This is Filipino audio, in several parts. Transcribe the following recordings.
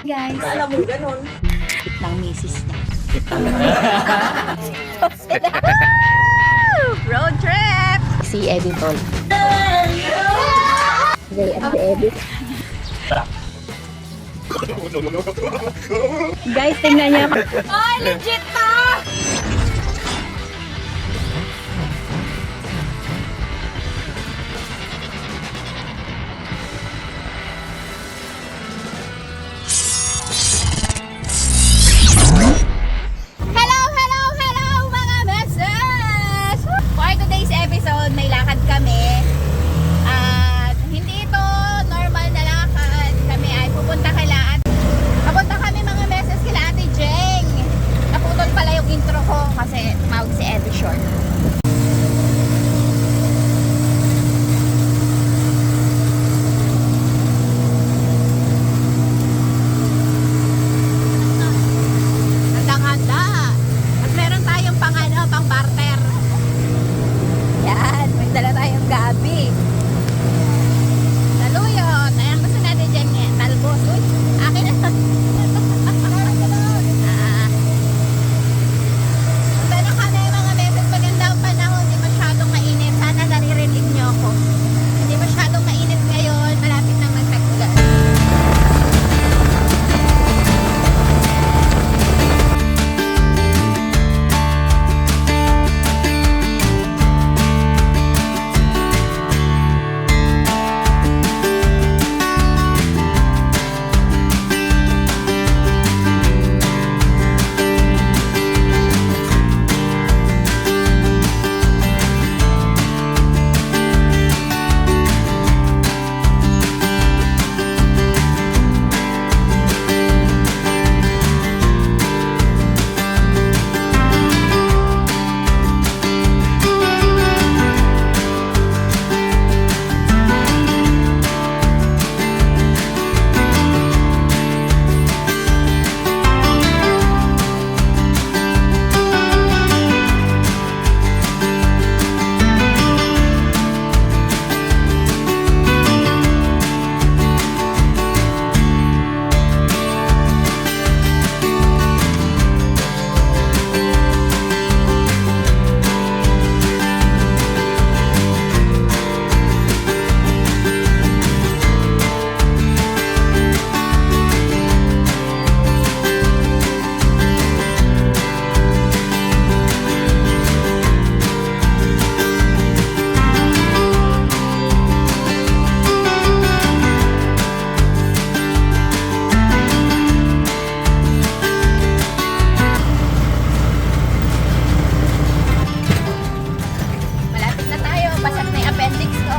Guys, Alam mo, ganon. ng misis niya. Road trip! Si Eddie Tol. Very at the edit. Guys, tingnan niyo. Ay, legit to! Hello mga beses! For today's episode, may lakad kami. At hindi ito normal na lakad. Kami ay pupunta papunta kami mga beses kila Ate Jeng. Naputol pala yung intro ko kasi tumawag si Eddie Short. Handang-handa. At meron tayong pang barter. Yan, may dala tayong gabi. Saluyot. Ayan, gusto natin dyan eh. Talbos. Uy, akin na. Punta na kami mga beses. Maganda ang panahon. Hindi masyadong mainit. Sana naririnig nyo ako. Hindi masyadong mainit ngayon. Malapit nang magtagpulan. Malapit na tayo. Basag na yung appendix ko.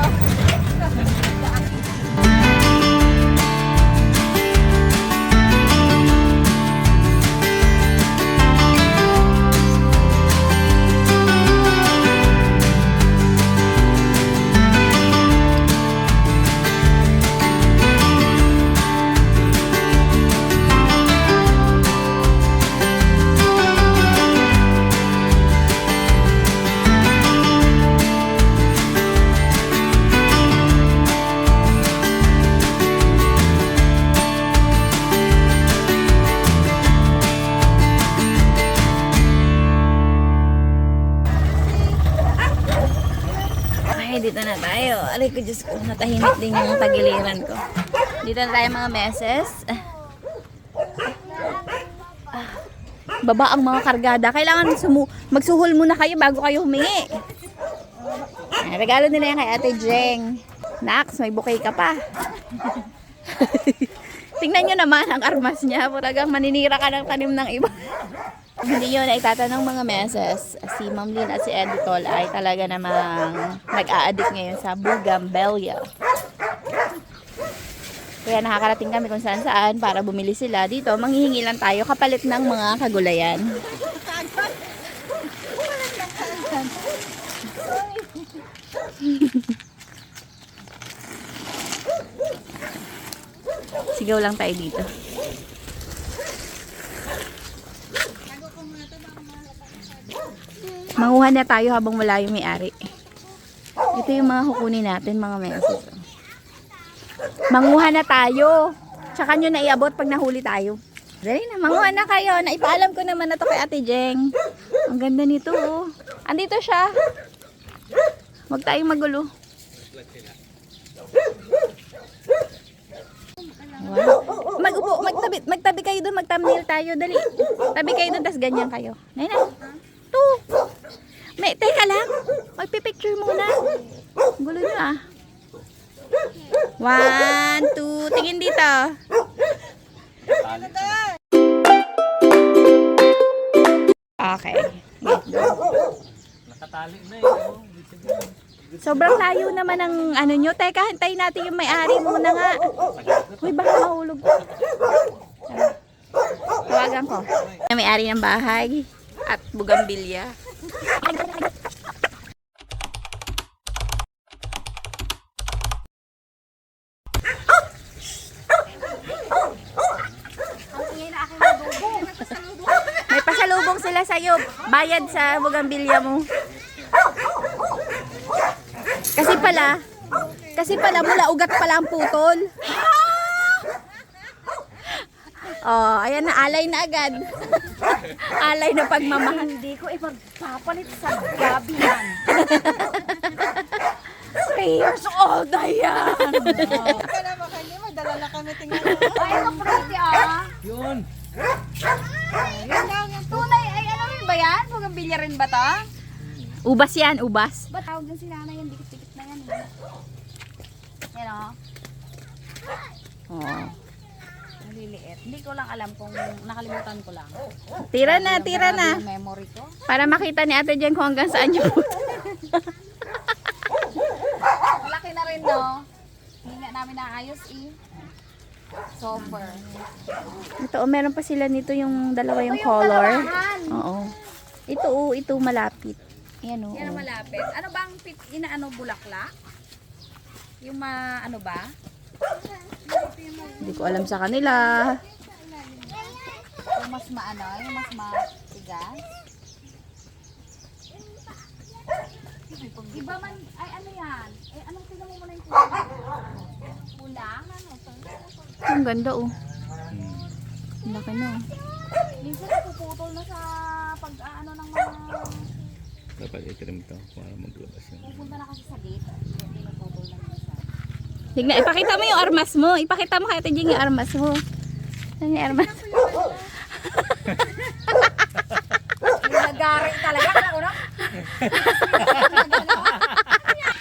Okay, dito na tayo. Aray ko, Diyos ko, natahimik din yung tagiliran ko. Dito na tayo mga meses. Baba ang mga kargada. Kailangan magsuhol muna kayo bago kayo humingi. Regalo nila yan kay Ate Jeng. Nax, may bouquet ka pa. Tingnan nyo naman ang armas niya. Puragang maninira ka ng tanim ng iba. Hindi nyo na itatanong mga meses, si Ma'am Lynn at si Eddie Tol ay talaga namang nag-a-addict ngayon sa Bougainvillea. Kaya nakakarating kami kung saan saan para bumili sila. Dito, manghihingi lang tayo kapalit ng mga kagulayan. Sigaw lang tayo dito. Manguha na tayo habang wala yung may-ari. Ito yung mga kukunin natin, mga meses. Manguha na tayo. Tsaka nyo na iabot pag nahuli tayo. Dali na, manguha na kayo. Naipaalam ko naman na to kay Ate Jeng. Ang ganda nito, oh. Andito siya. Huwag tayong magulo. Wow. Magtabi kayo doon, mag-thumbnail tayo. Dali. Tabi kayo doon, tas ganyan kayo. Nay na. Teka lang. Magpipicture muna. Gulo nyo ah. 1, 2, tingin dito. Okay. Nakatali na eh. Sobrang layo naman ng ano nyo. Teka, hintayin natin yung may-ari muna nga. Uy, baka mahulog. Tawagan ko. May-ari ng bahay at bugambilya. May pasalubong sila sa'yo. Bayad sa bugambilya mo. Kasi pala mula ugat pala ang putol. Oh, ayan na, alay na agad. Alay na pagmamahal. Hindi ko ipagpapalit sa gabi yan. 3 years old na yan. Ka na baka hindi, madala na kami tingnan. Ay, ang pretty ah. Yun. Yun lang, yung tunay. Ay, ano rin ba yan? Bugambilya rin ba to? Ubas yan, ubas. Ba't tawag din sila na yan? Dikit-dikit na yan. Yan o. Oh. Maliliit. Hindi ko lang alam kung nakalimutan ko lang. Tira na, tira na. Yung memory ko. Para makita ni Ate Jen kung hanggang saan yung Malaki na rin no. Hindi nga namin naayos eh. Software. Ito, oh, meron pa sila nito yung dalawa yung Ito yung color. dalawahan. Oo. Ito, oh, ito malapit. Ayan, oh. Yan ang malapit. Ano bang inaano bulaklak? Yung ano ba? Hindi ko alam sa kanila. Yung mas maano, yung mas matigas. Iba man, ay ano yan? Eh, anong tingnan mo muna yung kulang? Kulang? Ano? Ang ganda, oh. Ang laki na, oh. Minsan napuputol na sa pag-ano ng mga... Dapat i-trim to para maglabas yun. Pupunta na kasi sa gate. Hindi naputol na minsan. Tignan, ipakita mo yung armas mo. Ipakita mo kay Ate Jen yung armas mo. Ano yung armas? Yung nagari talaga. Ako na.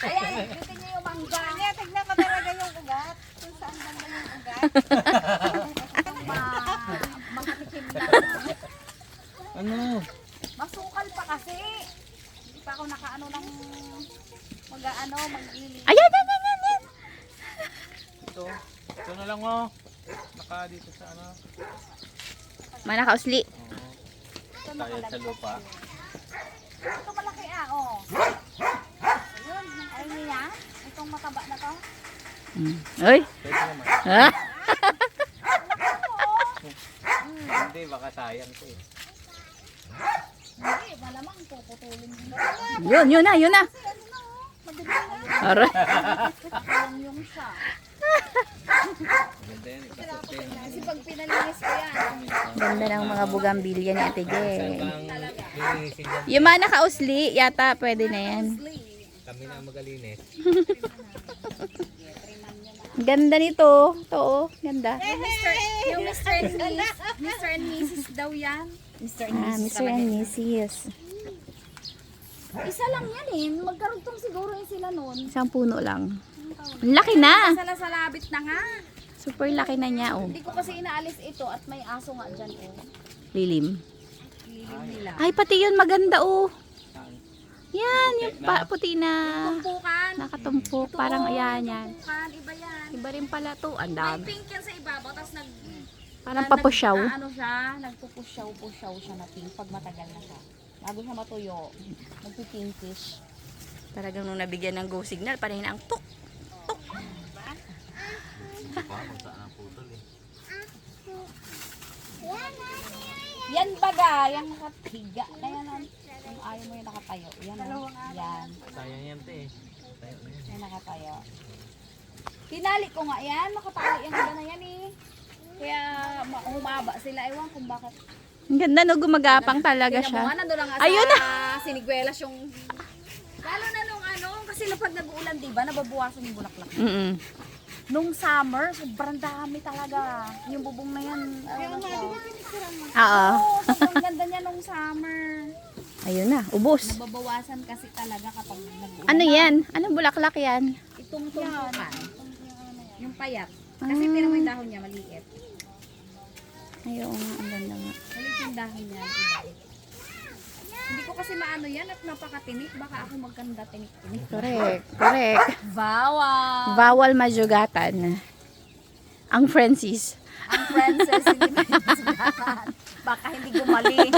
Ayan, yutin niyo yung mangga. Kanya, tignan ko talaga yung ugat. Kung saan banda yung ugat. Makatikim na. Ano? Masukal pa kasi. Hindi pa ako nakaano ng mag-ili. Ayan, yan, yan, yan, yan. Ito na lang oh. Naka dito sa ano. Manakausli. Tayo sa lupa. Ito malaki oh. Ayun, ayun niya. Itong mataba na to. Uy. Pwede naman. Ha? Hindi, baka sayang to eh. Hindi, malamang puputulin din. Yun na, yun na. Aray. Yung siya. Ganda yan, ikasustain. Kasi pag pinalinis ko yan. Ganda ng mga bugambilya ni Ate Jen. Ang linisin yan. Yung mga nakausli, yata pwede na yan. Kami na ang magalinis. Ganda nito. Ito, oh. Ganda. Yung Mr. and Mrs. daw yan. Mr. and Ah, Mr. and Mrs. Isa lang yan eh. Magkarugtong siguro yung sila nun. Isang puno lang. Ang laki na. Salasalabit na nga. Super laki na niya, oh. Hindi ko kasi inaalis ito at may aso nga dyan oh. Lilim. Lilim nila. Ay, pati yun maganda, oh. Yan, yung puti na Tumpukan. nakatumpok. Parang ayan, yan. Tumpukan. Iba yan. Iba rin pala to. Ang May dami. pink yan sa ibabaw. Tapos Parang papusyaw. ano siya, nagpupusyaw siya na pink pag matagal na siya. Bago siya matuyo, nagpipinkish. Talagang nung nabigyan ng go signal, panay na ang tuk. Yan baga, yan nakahiga na yan. Kung ayaw mo yung nakatayo. Yan o. Yan. Sayang yan to eh. Tayo na yan. Yan nakatayo. Tinali ko nga yan. Nakatali yan iba na yan eh. mahaba sila. Ewan kung bakit. Ang ganda no, gumagapang talaga Tingnan mo siya. nga, nandun lang nga Ayun sa siniguelas yung... Lalo na nung ano, kasi pag nag-uulan, diba, nababawasan yung bulaklak. Mm. Nung summer, sobrang dami talaga. Yung bubong na yan. Ano siya? Oo. Oo, sobrang ganda niya nung summer. Ayun na, ubos. Nababawasan kasi talaga kapag nag-uulan. Ano yan? Anong bulaklak yan? Itong tumpukan. Yung payat. Kasi tira mo yung dahon niya, maliit. Ayun nga, ang ganda nga. Maliit yung dahon niya. Diba? Hindi ko kasi maano yan at napakatinik. Baka ako magkanda tinik-tinik. Correct, correct. Bawal! Bawal majugatan. Ang Francis. Ang princess, hindi ba yung sugatan? Baka hindi gumaling.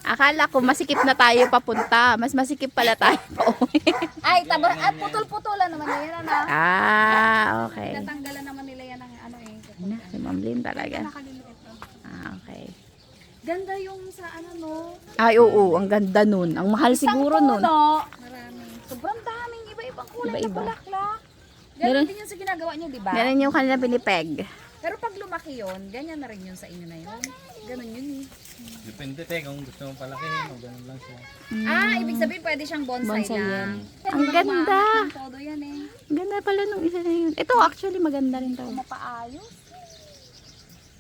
Akala ko masikip na tayo papunta. Mas masikip pala tayo pa uwi. Ay, putol-putulan naman na yan, ano? Okay. Natanggalan naman nila yan ng ano eh. Na, si Ma'am Lynn talaga. Nakaliliit, oh. Okay. Ganda yung sa ano, no? Ay, oo. Ang ganda nun. Ang mahal siguro Isang nun. puno. Marami. Sobrang daming iba-ibang kulay na Iba-iba. bulaklak. Meron- Ganun din yung sa ginagawa nyo, di ba? Meron yung kanila pinipeg. Pero pag lumaki yun, ganyan na rin yun sa inyo na yun. Ganun yun eh. Depende te kung gusto mong palakihin o ganun lang siya. Ah, ibig sabihin pwede siyang bonsai, Bonsai yan. lang. Ang ganda. Ang todo yan eh. Ang ganda pala nung isa na yun. Ito actually maganda rin to. Kung mapaayos.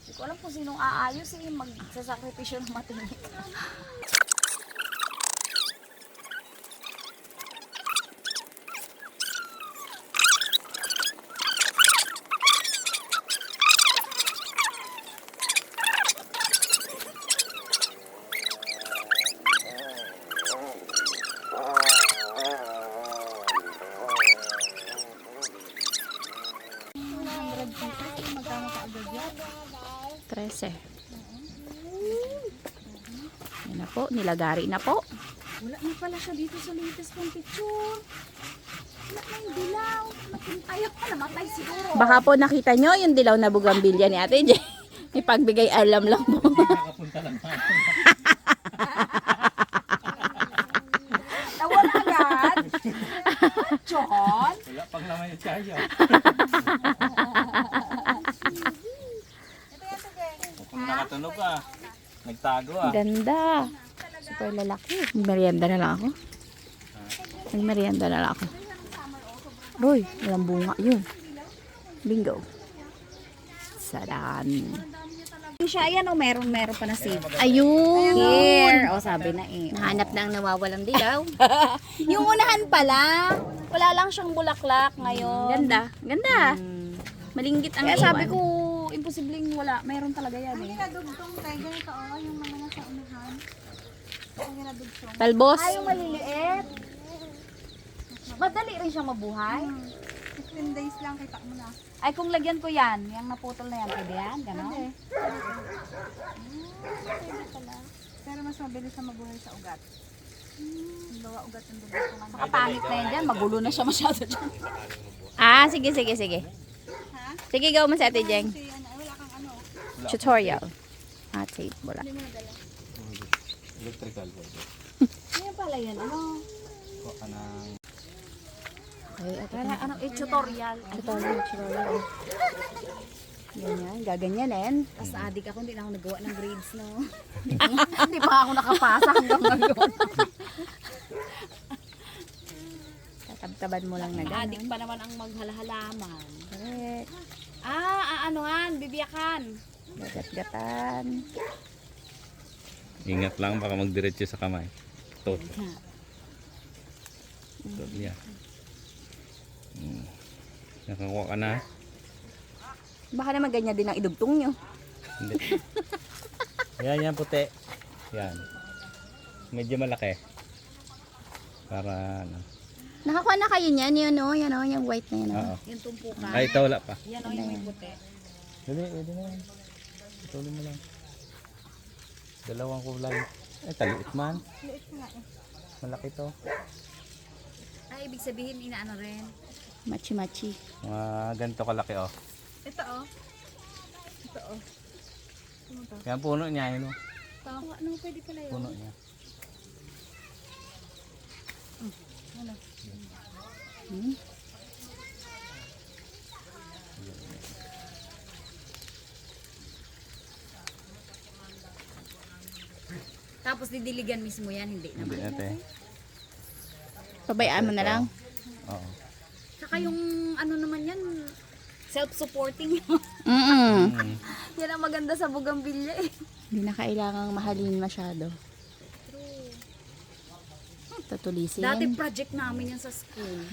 Hindi ko alam kung sinong aayos eh. Magsasakripisyo ng matinik. Magkano ka agad yan? 13. Yan na po. Nilagari na po. Wala na pala siya dito sa latest kong picture. Wala na yung dilaw. Ayaw ka namatay siguro. Baka po nakita nyo yung dilaw na bugambilya ni Ate J. Ipagbigay alam lang po. Nakapunta lang ako. Nawala agad. John? Wala pang naman yung charger. Kung nakatunog ka, nagtago ah. Ganda. Super lalaki. Merienda na lang ako. Nagmerienda na lang ako. Roy, walang bunga yun. Bingo. Saran. Siya, ayan o, meron pa na seed. Ayun. Here. O, sabi na eh. Nahanap na ang nawawalang dilaw. Yung unahan pala, wala lang siyang bulaklak ngayon. Ganda. Ganda. Malinggit ang Kaya sabi iwan. ko, imposibleng wala. Meron talaga yan eh. Talbos. Ay, yung maliliit. Madali rin siyang mabuhay. 15 days lang kita mo na. Ay, kung lagyan ko yan, yung naputol na yan, pwede yan? Ganon? Pero mas mabilis na mabuhay sa ugat. Bawa ugat yung dugo ko lang. Nakapangit na yan dyan, magulo na siya masyado dyan. Ah, sige. Sige, gaw mo sa Ate Jeng. Kasi ano, wala kang ano. Tutorial. Ah, tape. Wala. Electrical board. Yan pala yan, ano? Kuha ka ng... Para ano, tutorial. Tutorial. Ganyan. Gaganyanin. Tapos adik ako, hindi na ako nagawa ng grades, no? Hindi pa ako nakapasa hanggang ngayon. Tatabtaban mo lang na Adik gano'n. pa naman ang maghalahalaman. Correct. Anuhan, bibiyakan. Gagat-gatan. Ingat lang baka magdiretso sa kamay. Ito. Ito niya. Nakakuha ka na? Baka naman ganyan din ang idugtong nyo. Hindi. Yan puti. Yan. Medyo malaki. Para ano. Nakakuha na kayo niyan, yun o, yan o, yung white na yun o. Oo. Yung tumpukan. Ay, ito wala pa. Yan o, yung may puti. Dali, pwede na yan. Ituloy mo lang. Dalawang kulay. Ay, taliit man. Malaki to. Ay, ibig sabihin, inaano rin. Machi-machi. Mga ganito kalaki oh. Ito oh. Yan puno niya yun oh. Ano, pwede pala yun. Puno niya. Tapos didiligan mismo yan, hindi Hindi naman. natin. Pabayaan mo na lang. Oo. Saka yung ano naman yan, self-supporting yun. Mm. Yan ang maganda sa bugambilya eh. Hindi na kailangang mahalin masyado. Tutulisin. Dati project namin yan sa school.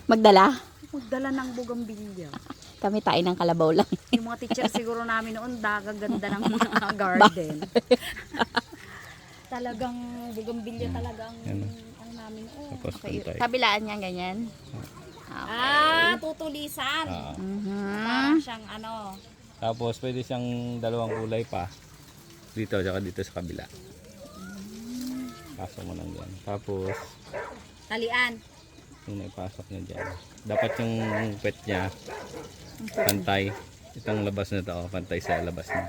Magdala. Magdala ng bugambilya. Kami tayo ng kalabaw lang. Yung mga teacher siguro namin noon, gaganda ng mga garden. Talagang bugambilya talagang Yan. ang namin. Oh. Tapos Okay. pantay. Kabilaan niya ganyan. Tutulisan. Mhm. Parang siyang ano. Tapos pwede siyang dalawang kulay pa. Dito, tsaka dito sa kabila. Pasok mo lang dyan. Tapos, Talian. yung naipasok niya dyan. Dapat yung pet niya, pantay. Itong labas na to, pantay sa labas niya.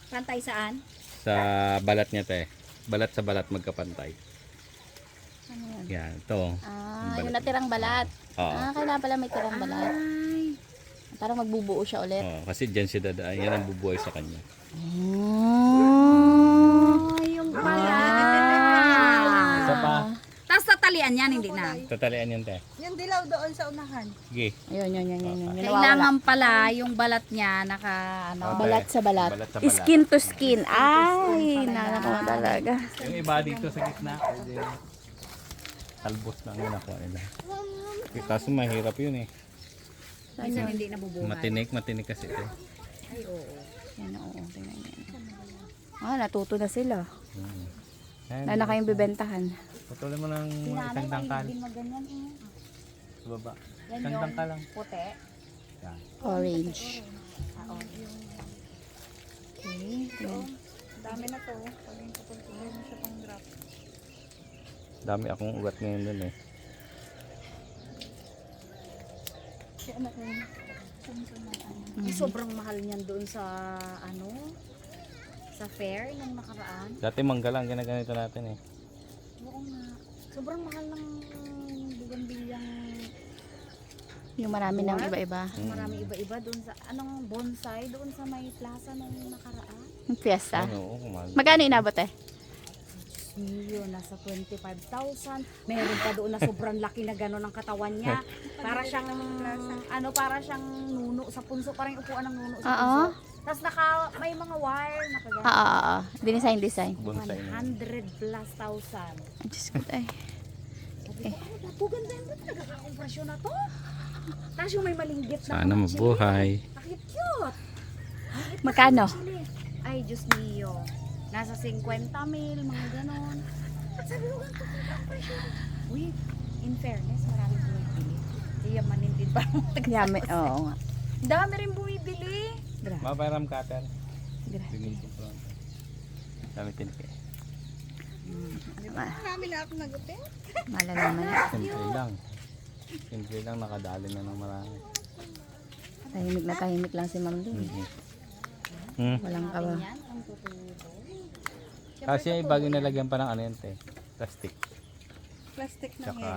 Pantay saan? Sa balat niya te. Balat sa balat magkapantay. Ano yan? Yan, ito. Yung natirang balat. Oo. Kailangan pala may tirang balat. Ay. Para magbubuo siya ulit. Oo, kasi dyan siya dadaan. Yan ang bubuhay sa kanya. Yung pala. Isa pa. Tapos tatalian yan, hindi na. Tatalian yan te. Yung dilaw doon sa unahan. Sige. Ayun, yun. Nawawala. Kailangan pala yung balat niya naka ano. Okay. Balat sa balat. Balat sa balat. Skin to skin. Ay, nalako mo talaga. Yung iba dito sa gitna. Pwede. Talbos lang yun ako nila. Kaso mahirap yun eh. Minsan hindi nabubuhay. Matinik kasi ito. Ay, oo. Yan, oo. Tingnan niyo. Natuto na sila. Yan. Na kayong bibentahan. Patuloy mo ng isang dangkal. Hindi maganyan eh. Sa baba. Yan Isang yung dangkal lang. puti. Yan. Orange. Okay. Dami na to. Pag yung pupulpulan mo siya pang drop. Dami akong ugat ngayon dun eh. Si anak ko yun. Eh, sobrang mahal niyan doon sa ano sa fair nung nakaraan. Dati mangga lang ginaganito natin eh. Oo nga. Sobrang mahal ng bugambilyang Yung marami ng iba-iba. marami iba-iba doon sa anong bonsai doon sa may plaza nung nakaraan. Yung fiesta. Ano, oo, kumahal. Magkano inabot eh? Yun, nasa 25,000. Meron pa doon na sobrang laki na gano'n ang katawan niya. Para siyang, ano, para siyang nuno sa punso. Parang yung upuan ng nuno sa Oo. punso. Tapos may mga wire, nakagano. Oo. Design. Bonsai na. 100 plus thousand. Ay, Diyos ko ay. Sabi ko, ano ba? Ganda yun ba? Nagkakakompresyon na to. Tapos yung may malinggit na. Sana mga mabuhay. chili. Ang cute. Magkano? Chili. Ay, Diyos mio. Nasa 50 mil, mga ganon. Sabi ko, ganito ang presyo. Uy, in fairness, maraming bumibili. Iyamanin din pa. Yami. Oo nga. Dami rin bumibili. Mapairam cutter. Grabe. Bigyan ko pa. Dami tinik eh. Marami na ako nagupit. Malalaman na. Simple lang nakadali na ng marami. Tahimik lang si Ma'am Lee. Walang kawa. Yan, ang tutubo. Kasi yung bagay nalagyan pa ng ano yan te. Plastic. Plastic na Tsaka,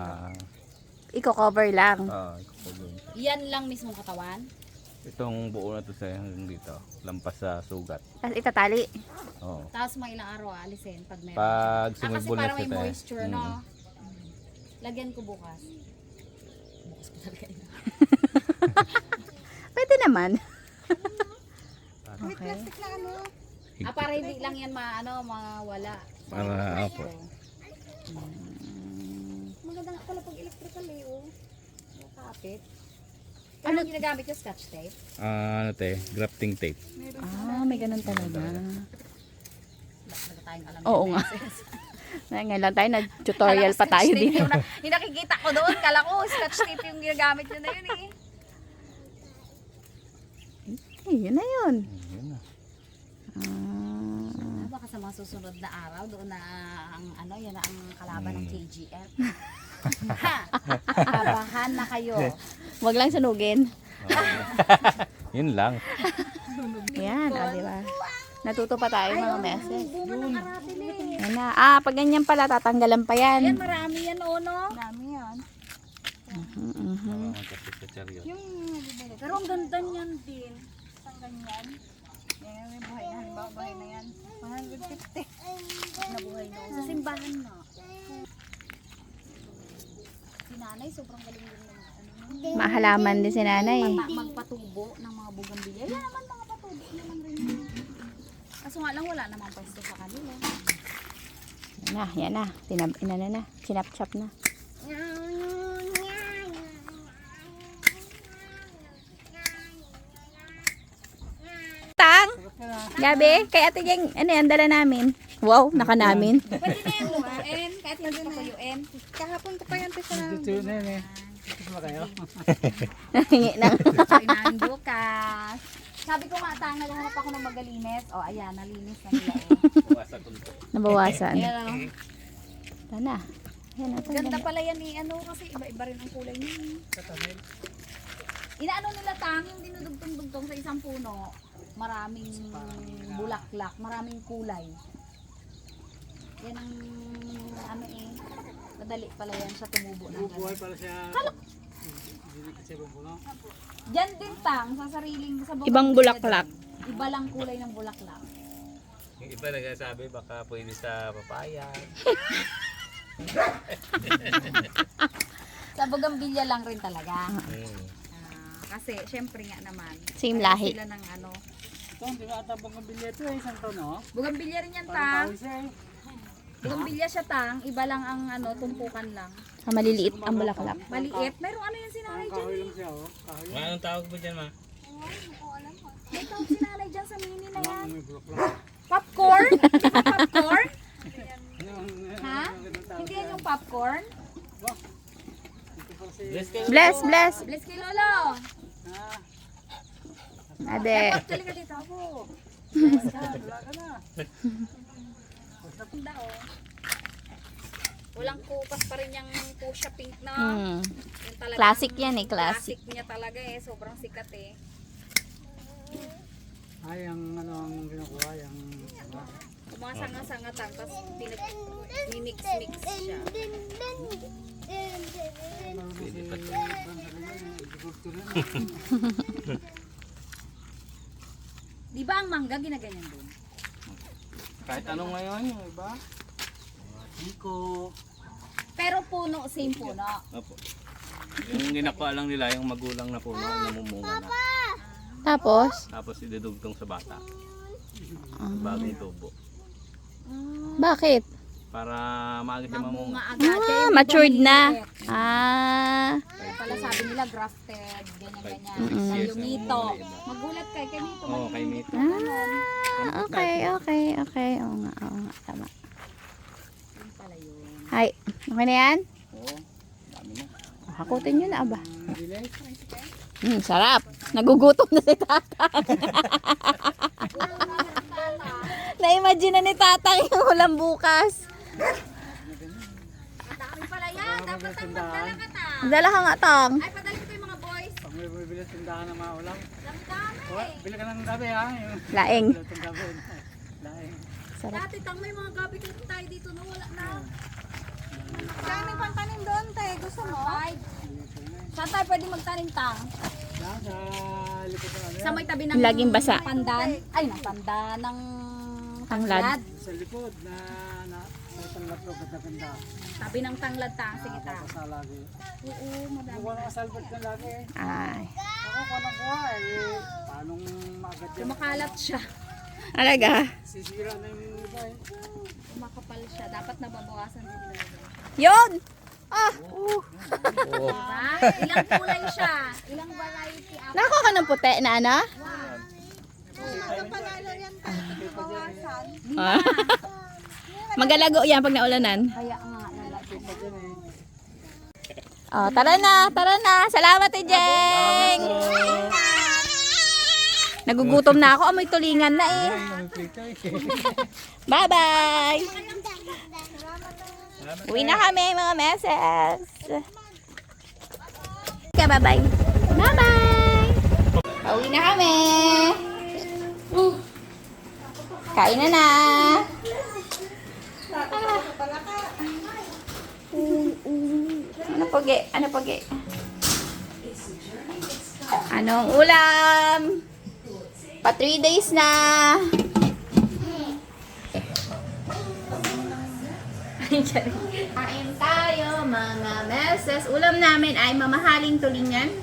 Iko-cover lang. ikukubog. Yan lang mismong katawan. Itong buo na to sa hanggang dito. Lampas sa sugat. Tapos itatali. Oo. Tapos mga ilang araw alisin pag meron. Pag kasi sumibol na parang may siya te. moisture, no? Lagyan ko bukas. Bukas ko talaga yun. Pwede naman. May plastic na ano. Para hindi lang yan mawala. Para, opo. Maganda nga pala pag electrical eh, oh. Kapit. Ano ginagamit yung scotch tape? Ano te, grafting tape. May ganun talaga. Baga tayong alam Oo yung nga. beses. Ngayon lang tayo, nag-tutorial Kala ko pa tayo scotch tape din. yung nakikita ko doon. Kala ko scotch tape yung ginagamit nyo na yun eh. Yun na yun. Yun na. Baka sa mga susunod na araw, doon na ang ano, yan na ang kalaban ng KGF. Ha! Abahan na kayo. Wag lang sunugin. Yun lang. Yan, diba? Natuto pa tayo mga meses. Bunga ng aratil eh. Yan na. Pag ganyan pala, tatanggalan pa Yan, yan. marami yan, no? Dami yan. Parang magkasip sa chariot. Yung nabibili. Pero ang ganda niyan din. Isang ganyan. Yan yung buhay na. Halimbawa, buhay na yan. 150. Nabuhay na. Sa simbahan na. Si nanay, sobrang galing din ng ano. Mahalaman din si nanay. Magpatubo ng mga bugambilya. Yan naman mga patubo naman rin. Kaso nga lang wala namang pwesto sa kanila. Yan na. Inana na. Sinap-chap na. Tang! Gabi, kay ate Jeng, ano yan, dala namin. Wow, naka namin. Pwede na yung lumain. Kahit hindi pa tuyuin. Kahapon ko pa yan sa Dito na yun eh. Dito ba kayo? Hingi na. Sorry na bukas. Sabi ko nga, tanga, naghanap ako ng magalinis. O, ayan, nalinis na nila. Nabawasan. Ayan, o. Ito na. Yan, ito. Ganda pala yan ni ano, kasi iba-iba rin ang kulay niya. Inaano nila tang, yung dinudugtong-dugtong sa isang puno. Maraming bulaklak, maraming kulay. Yan ang ano eh. Madali pala yan siya tumubo ng Buhay pala siya. Dito siya bumbuno. Diyan din tang, sa sariling, sa bawang Ibang bulaklak. din. Iba lang kulay ng bulaklak. Yung iba nagsasabi baka pwede sa papaya. Sa bugambilya lang rin talaga. Hmm. Kasi syempre nga naman. Same pareho lahi. Sila ng ano. Ito, hindi ka ata bang kabilya ito eh. Isang taon no? Bugambilya rin yan Parang tang. tawis siya eh. Bugambilya siya tang, iba lang ang ano, tumpukan lang. Ah, maliliit ang bulaklak. Maliit. Mayroong ano yan si nanay dyan Kahoy eh. lang siya oh. Kahoy. Anong tawag mo dyan ma? May tawag si nanay dyan sa mini na yan. May bulaklak. Popcorn? Hindi ba popcorn? Anong Ha? Hindi yan yung popcorn? Bless, bless. Bless kay Lolo. Ade. Actually ka dito ako. Ganda oh. Walang kupas pa rin yung pusha pink na. Hmm. Yung talagang Classic yan eh, classic. niya talaga eh. Sobrang sikat eh. Ay, ang ano ang kinukuha, yung Yung mga sanga-sanga tang, tapos pinag-mix-mix siya. pwede pa ito. Di ba ang mangga ginaganyan doon? Kahit anong ngayon, yung iba. Tiko. Pero puno, same puno. Opo. Yung ginagawa lang nila, yung magulang na puno, namumunga na. Tapos, Tapos idudugtong sa bata. Bagong tubo. bakit? Para maaga siya mamunga. Mamunga agad. Kaya yung Matured iba na. maliit. Ah. Kaya pala sabi nila grafted, ganyan-ganyan. Mm-mm. Sa Yes, yung mito. yung iba. Magulat kay Mito. Oo, kay Mito. Ah, okay, okay, okay. Oo nga, tama. Yun pala yun. Ay, okay na yan? Oo, dami na. Hakutin nyo na, aba. Delay. Sarap. Nagugutom na si Tatang. Na-imagine na ni Tatang yung ulam bukas. Dami pala yan. Dapat ang magdala ka ta. Dala ka nga, Tang. Ay, padalhin ko yung mga boys. Pag may bibili tindahan ng mga ulam. Dami-dami. Bili ka ng gabi ha. Yung Laing. lutong gabi. Laing. Sarap. Dati tang may mga gabi kung tayo dito na wala na. Daming pantanim doon, tayo. Gusto mo? Saan tayo pwede magtanim tang? Yan, sa likod ng ano Sa yan. may tabi ng Laging basa. pandan. Ay, ng pandan ng Tanglad. tanglad. Sa likod na sa tanglapro ganda-ganda. Tabi ng tanglad tang. Sige ta. Sa lagi. Oo, madami. Kuha ng salbot na lagi eh. Ay. Ako kuha ng kuha eh. Paano maagad yan? Kumakalat siya. Alaga. Sisira na yung iba eh. Kumakapal siya. Dapat nababawasan din talaga. Yun! Ah! Diba? Ilang kulay siya. Ilang variety. Nakakuha ka ng puti na ano? Ang panalo yan, tayo. Bawasan. Ah. Magalago yan pag naulanan. Kaya nga, lalaki. Oh, tara na, tara na. Salamat, Jeng. Nagugutom na ako. Amoy tulingan na eh. Bye-bye. Uwi na kami, mga meses. Okay, bye-bye. Bye-bye. Uwi na kami. Kain na na. Ano pagi? Ano pagi? Anong ulam? Pa 3 days na. Kain tayo mga meses. Ulam namin ay mamahaling tulingan.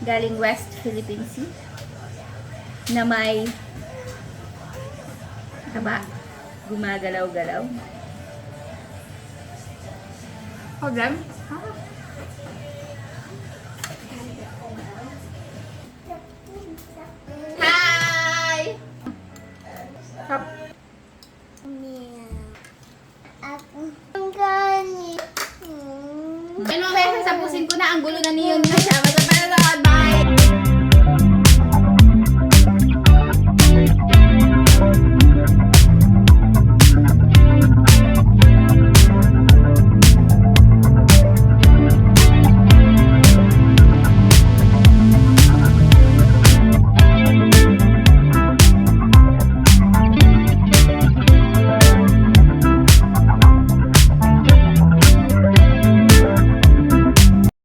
Galing West Philippine Sea. Na may taba. Gumagalaw-galaw. Program?